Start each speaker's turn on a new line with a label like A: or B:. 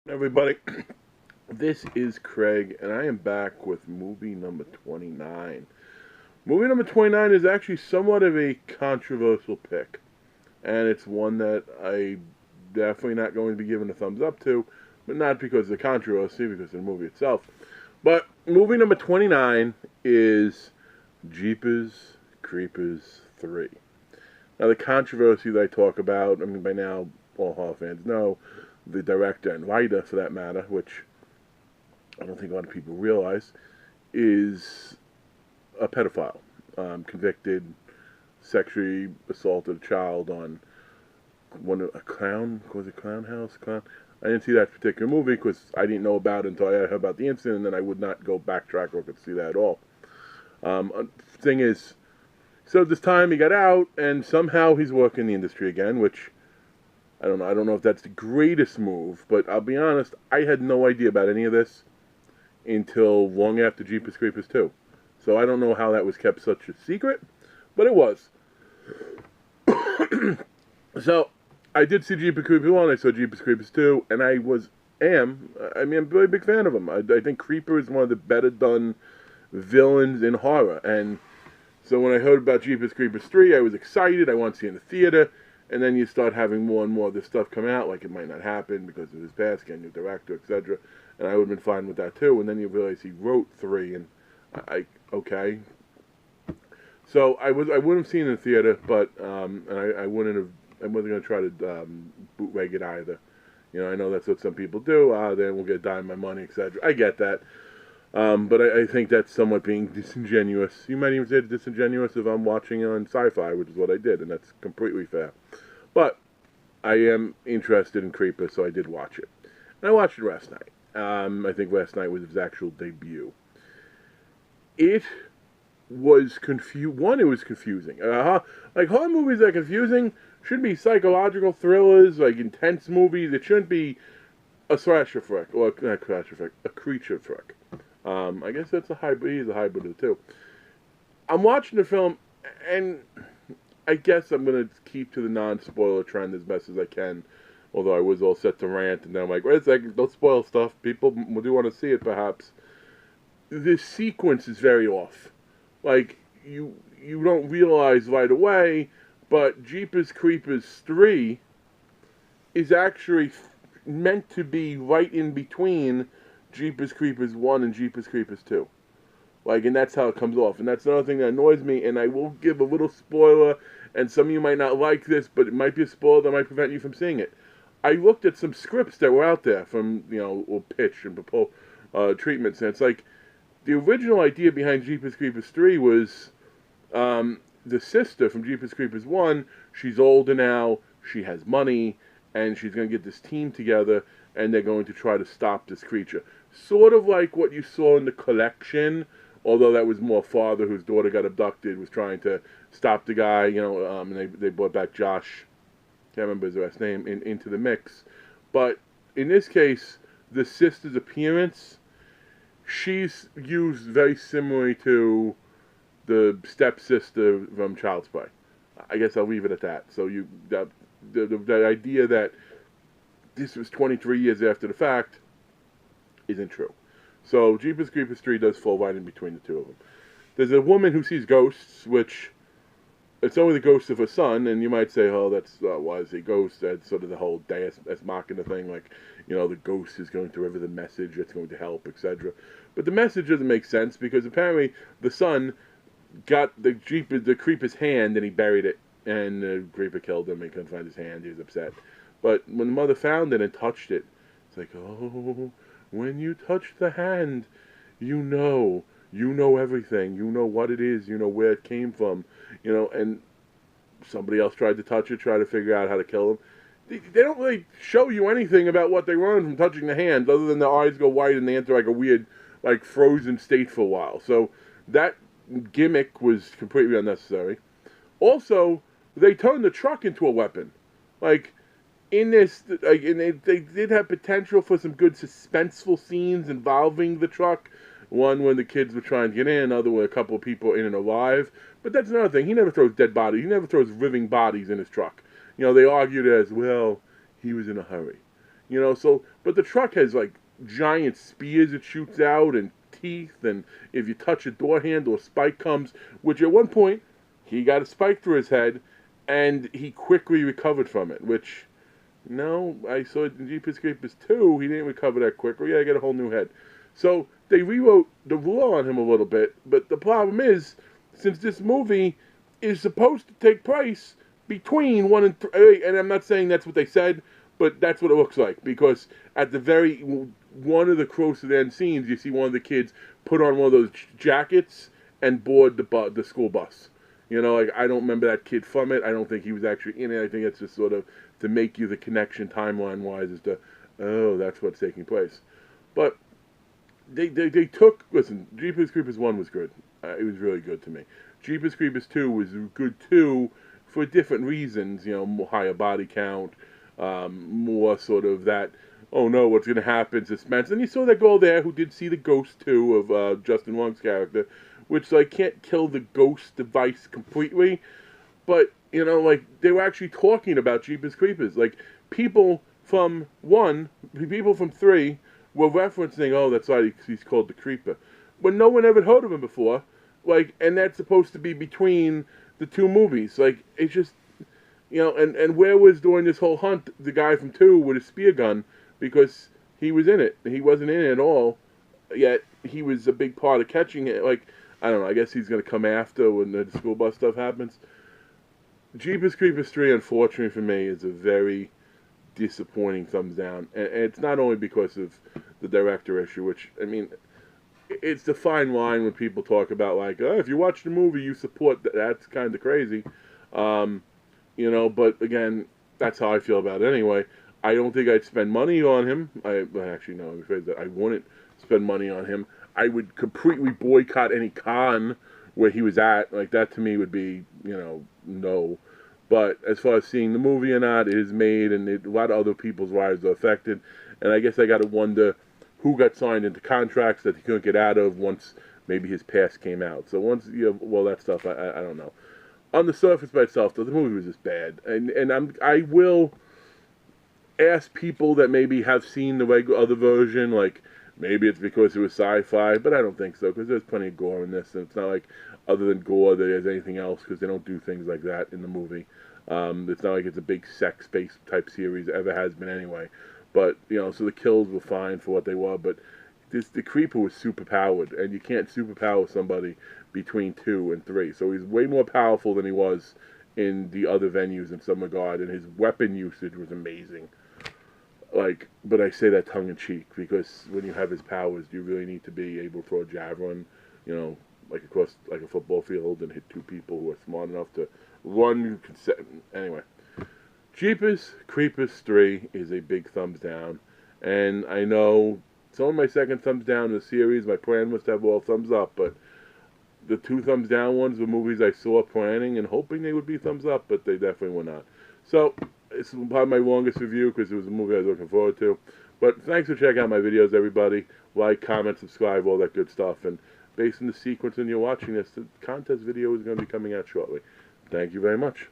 A: Everybody, this is Craig, and I am back with movie number 29. Movie number 29 is actually somewhat of a controversial pick, and it's one that I definitely not going to be giving a thumbs up to, but not because of the controversy, because of the movie itself. But movie number 29 is Jeepers Creepers 3. Now, the controversy that I talk about, I mean, by now, all horror fans know the director and writer, for that matter, which I don't think a lot of people realize, is a pedophile, convicted, sexually assaulted a child on a clown. Was it Clown House? Clown. I didn't see that particular movie because I didn't know about it until I heard about the incident, and then I would not go backtrack or could see that at all. Thing is, so this time he got out, and somehow he's working in the industry again, which I don't know. I don't know if that's the greatest move, but I'll be honest, I had no idea about any of this until long after Jeepers Creepers 2. So I don't know how that was kept such a secret, but it was. So I did see Jeepers Creepers 1, I saw Jeepers Creepers 2, and I'm a very big fan of them. I think Creeper is one of the better done villains in horror. And so when I heard about Jeepers Creepers 3, I was excited. I want to see it in the theater. And then you start having more and more of this stuff come out, like it might not happen because of his past, getting a new director, etc. And I would have been fine with that too. And then you realize he wrote 3, and okay. So I wouldn't have seen it in the theater, but I wouldn't have. I wasn't going to try to bootleg it either. You know, I know that's what some people do. Then we'll get dime my money, etc. I get that. But I think that's somewhat being disingenuous. You might even say it's disingenuous if I'm watching it on Sci-Fi, which is what I did, and that's completely fair. But I am interested in Creeper, so I did watch it. And I watched it last night. I think last night was his actual debut. It was One, it was confusing. Like horror movies that are confusing should be psychological thrillers, like intense movies. It shouldn't be a slasher flick, or not slasher flick, a creature flick. I guess that's a hybrid. He's a hybrid of the two. I'm watching the film, and I guess I'm going to keep to the non-spoiler trend as best as I can. Although I was all set to rant, and then I'm like, wait a second, don't spoil stuff. People do want to see it, perhaps. This sequence is very off. Like, you don't realize right away, but Jeepers Creepers 3 is actually meant to be right in between Jeepers Creepers 1 and Jeepers Creepers 2. Like, and that's how it comes off. And that's another thing that annoys me, and I will give a little spoiler, and some of you might not like this, but it might be a spoiler that might prevent you from seeing it. I looked at some scripts that were out there from, or pitch and proposed treatments, and it's like, the original idea behind Jeepers Creepers 3 was the sister from Jeepers Creepers 1, she's older now, she has money, and she's going to get this team together, and they're going to try to stop this creature. Sort of like what you saw in The Collection, although that was more father whose daughter got abducted, was trying to stop the guy, and they brought back Josh, can't remember his last name, into the mix. But in this case, the sister's appearance, she's used very similarly to the stepsister from Child's Play. I guess I'll leave it at that. So the idea that this was 23 years after the fact isn't true. So Jeepers Creepers 3 does fall right in between the two of them. There's a woman who sees ghosts, which it's only the ghost of her son, and you might say, oh, that's why is he ghost? That's sort of the whole Deus Machina thing, like, the ghost is going to deliver the message that's going to help, etc. But the message doesn't make sense because apparently the son got the creeper's hand and he buried it, and the creeper killed him and couldn't find his hand. He was upset. But when the mother found it and touched it, it's like, oh, when you touch the hand, you know everything. You know what it is. You know where it came from. And somebody else tried to touch it, tried to figure out how to kill him. They don't really show you anything about what they learned from touching the hand, other than their eyes go white and they enter like a weird, like frozen state for a while. So that gimmick was completely unnecessary. Also, they turned the truck into a weapon. Like, in this, like, and they did have potential for some good suspenseful scenes involving the truck. One when the kids were trying to get in, another with a couple of people in and alive. But that's another thing. He never throws dead bodies. He never throws living bodies in his truck. They argued as, well, he was in a hurry. You know, so, but the truck has, like, giant spears it shoots out and teeth, and if you touch a door handle, a spike comes, which at one point, he got a spike through his head, and he quickly recovered from it, which, no, I saw it in Jeepers Creepers 2, he didn't recover that quickly, yeah, I got a whole new head. So, they rewrote the rule on him a little bit, but the problem is, since this movie is supposed to take place between 1 and 3, and I'm not saying that's what they said, but that's what it looks like, because at the very, one of the close to the end scenes, you see one of the kids put on one of those jackets and board the school bus. You know, like, I don't remember that kid from it. I don't think he was actually in it. I think it's just sort of to make you the connection timeline-wise as to, oh, that's what's taking place. But they took, listen, Jeepers Creepers 1 was good. It was really good to me. Jeepers Creepers 2 was good too, for different reasons, you know, more higher body count, more sort of that, oh no, what's going to happen, suspense. And you saw that girl there who did see the ghost too of Justin Long's character, which, like, can't kill the ghost device completely, but, you know, like, they were actually talking about Jeepers Creepers. Like, people from 1, people from 3 were referencing, oh, that's why he's called the Creeper, when no one ever heard of him before. Like, and that's supposed to be between the 2 movies. Like, it's just, you know, and where was during this whole hunt the guy from 2 with a spear gun, because he was in it. He wasn't in it at all, yet he was a big part of catching it. Like, I don't know, I guess he's going to come after when the school bus stuff happens. Jeepers Creepers 3, unfortunately for me, is a very disappointing thumbs down. And it's not only because of the director issue, which, I mean, it's the fine line when people talk about, like, oh, if you watch the movie, you support that. That's kind of crazy. You know, but again, that's how I feel about it anyway. I don't think I'd spend money on him. Actually, no, I'm afraid that I wouldn't spend money on him. I would completely boycott any con where he was at. Like, that to me would be, you know, no. But as far as seeing the movie or not, it is made, and a lot of other people's lives are affected. And I guess I got to wonder who got signed into contracts that he couldn't get out of once maybe his past came out. So once you have, well, that stuff, I don't know. On the surface by itself, though, the movie was just bad. And I will ask people that maybe have seen the regular other version, like, maybe it's because it was sci-fi, but I don't think so, because there's plenty of gore in this, and it's not like, other than gore, there's anything else, because they don't do things like that in the movie. It's not like it's a big sex-based type series, it ever has been anyway. But, you know, so the kills were fine for what they were, but the Creeper was superpowered, and you can't superpower somebody between 2 and 3. So he's way more powerful than he was in the other venues in some regard, and his weapon usage was amazing. Like, but I say that tongue-in-cheek, because when you have his powers, you really need to be able to throw a javelin, you know, like across like a football field and hit 2 people who are smart enough to run. Anyway, Jeepers Creepers 3 is a big thumbs down, and I know it's only my second thumbs down in the series. My plan was to have all thumbs up, but the 2 thumbs down ones were movies I saw planning and hoping they would be thumbs up, but they definitely were not. So it's probably my longest review because it was a movie I was looking forward to. But thanks for checking out my videos, everybody. Like, comment, subscribe, all that good stuff. And based on the sequence when you're watching this, the contest video is going to be coming out shortly. Thank you very much.